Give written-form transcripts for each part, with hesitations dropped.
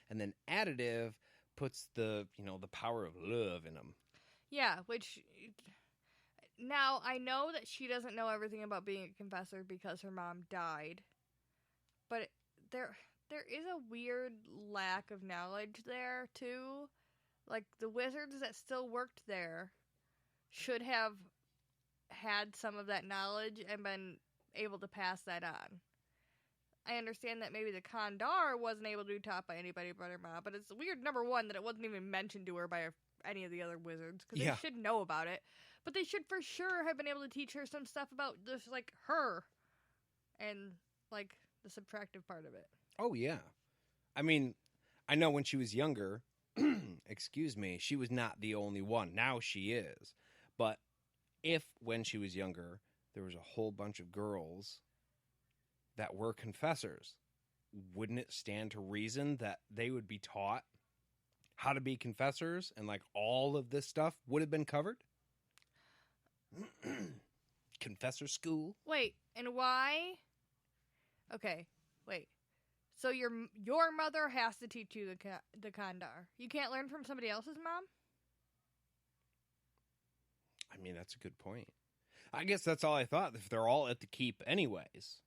and then additive puts the power of love in them. Yeah, which now I know that she doesn't know everything about being a confessor because her mom died, but there is a weird lack of knowledge there too. Like the wizards that still worked there should have had some of that knowledge and been able to pass that on. I understand that maybe the Kandar wasn't able to be taught by anybody but her mom, but it's weird, number one, that it wasn't even mentioned to her by any of the other wizards, because they should know about it. But they should for sure have been able to teach her some stuff about just, like, her and, like, the subtractive part of it. Oh, yeah. I mean, I know when she was younger, excuse me, she was not the only one. Now she is. But if, when she was younger, there was a whole bunch of girls that were confessors, wouldn't it stand to reason that they would be taught how to be confessors and like all of this stuff would have been covered? Confessor school. Wait, and why? Okay, wait. So your mother has to teach you the Kandar. You can't learn from somebody else's mom? I mean, that's a good point. I guess that's all I thought. If they're all at the keep anyways,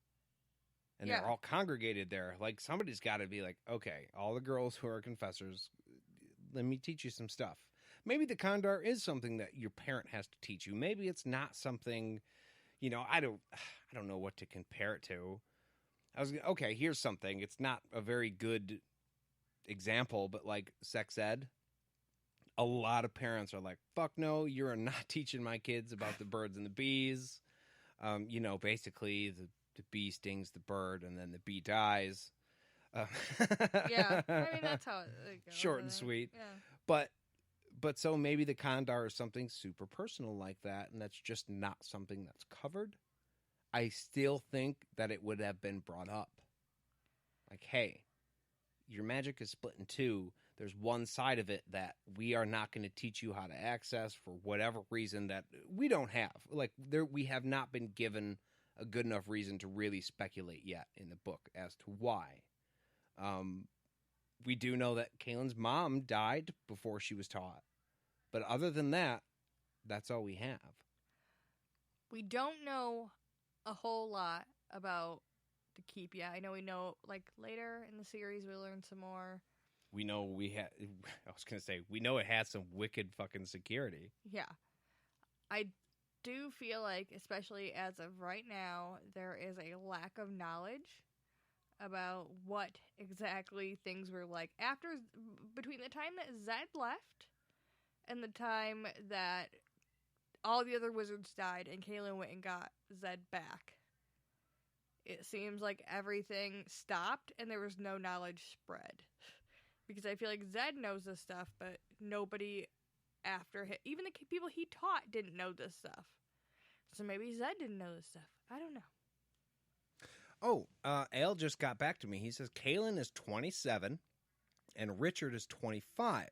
and they're all congregated there, like somebody's got to be like, okay, all the girls who are confessors, let me teach you some stuff. Maybe the Kandar is something that your parent has to teach you. Maybe it's not something, I don't know what to compare it to. Okay, here's something. It's not a very good example, but like sex ed. A lot of parents are like, fuck no, you're not teaching my kids about the birds and the bees. Basically the bee stings the bird and then the bee dies. Yeah, I mean, that's how it goes. Short and sweet. Yeah. But so maybe the Kandar is something super personal like that, and that's just not something that's covered. I still think that it would have been brought up. Like, hey, your magic is split in two. There's one side of it that we are not going to teach you how to access for whatever reason that we don't have. Like, we have not been given a good enough reason to really speculate yet in the book as to why. We do know that Kahlan's mom died before she was taught. But other than that, that's all we have. We don't know a whole lot about the keep yet. I know like, later in the series we learn some more. We know we know it has some wicked fucking security. Yeah. I do feel like, especially as of right now, there is a lack of knowledge about what exactly things were like between the time that Zed left and the time that all the other wizards died and Kahlan went and got Zed back. It seems like everything stopped and there was no knowledge spread. Because I feel like Zed knows this stuff, but nobody after him, even the people he taught, didn't know this stuff. So maybe Zed didn't know this stuff. I don't know. Oh, Al just got back to me. He says Kahlan is 27 and Richard is 25.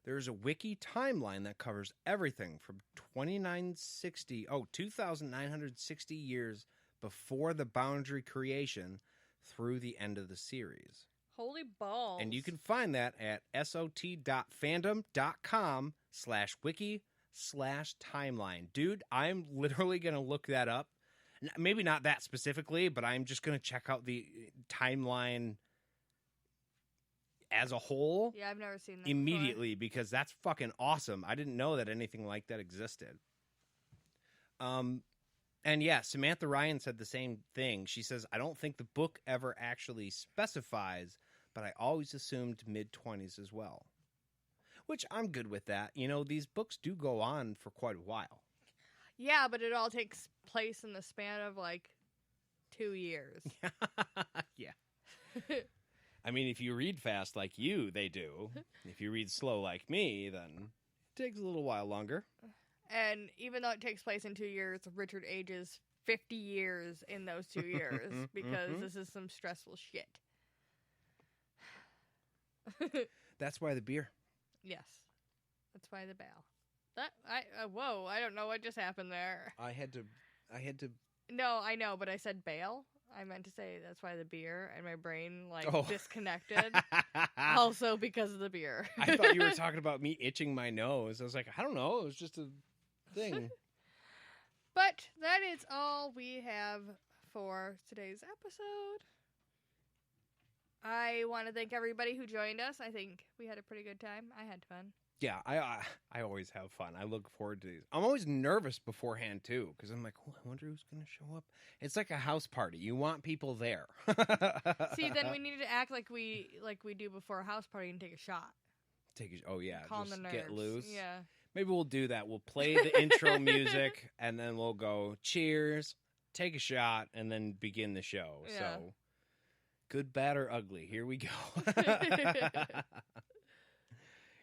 There's a wiki timeline that covers everything from 2,960 years before the boundary creation through the end of the series. Holy balls. And you can find that at sot.fandom.com/wiki/timeline. Dude, I'm literally going to look that up. Maybe not that specifically, but I'm just going to check out the timeline as a whole. Yeah, I've never seen that immediately before. Because that's fucking awesome. I didn't know that anything like that existed. And yeah, Samantha Ryan said the same thing. She says, I don't think the book ever actually specifies, but I always assumed mid-20s as well. Which I'm good with that. These books do go on for quite a while. Yeah, but it all takes place in the span of, like, 2 years. Yeah. I mean, if you read fast like you, they do. If you read slow like me, then it takes a little while longer. And even though it takes place in 2 years, Richard ages 50 years in those 2 years because this is some stressful shit. That's why the beer. Yes. That's why the bell. Whoa, I don't know what just happened there. I had to. No, I know, but I said bail. I meant to say that's why the beer, and my brain disconnected. Oh. Also because of the beer. I thought you were talking about me itching my nose. I was like, I don't know. It was just a thing. But that is all we have for today's episode. I want to thank everybody who joined us. I think we had a pretty good time. I had fun. Yeah, I always have fun. I look forward to these. I'm always nervous beforehand, too, because I'm like, oh, I wonder who's going to show up. It's like a house party. You want people there. See, then we need to act like we do before a house party and take a shot. Oh, yeah. Calm just the nerves. get loose. Yeah. Maybe we'll do that. We'll play the intro music, and then we'll go, cheers, take a shot, and then begin the show. Yeah. So, good, bad, or ugly. Here we go.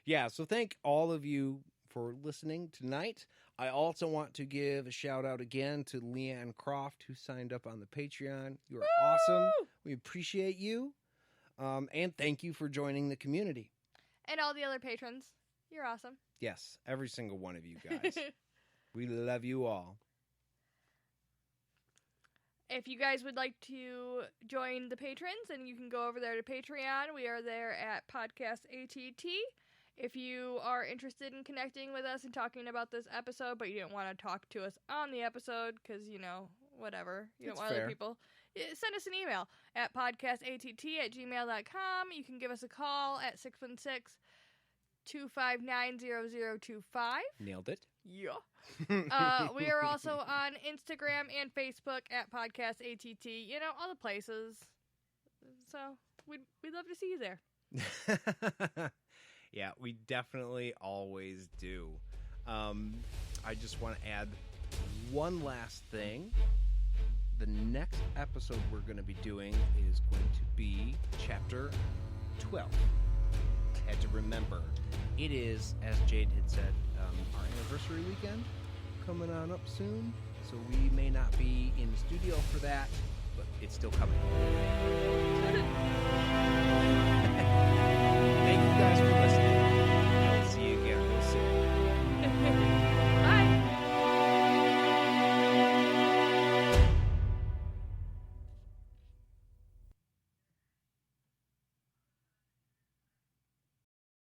Yeah, so thank all of you for listening tonight. I also want to give a shout out again to Leanne Croft, who signed up on the Patreon. You are awesome. We appreciate you. And thank you for joining the community. And all the other patrons. You're awesome. Yes, every single one of you guys. We love you all. If you guys would like to join the patrons, then you can go over there to Patreon. We are there at Podcast ATT. If you are interested in connecting with us and talking about this episode, but you didn't want to talk to us on the episode because, whatever. You don't want other people. Send us an email at podcastatt@gmail.com. You can give us a call at 616-259-0025. Nailed it. Yeah. We are also on Instagram and Facebook at Podcast ATT. All the places. So we'd love to see you there. Yeah, we definitely always do. I just want to add one last thing. The next episode we're going to be doing is going to be Chapter 12. Had to remember, it is, as Jade had said, our anniversary weekend coming on up soon. So we may not be in the studio for that, but it's still coming.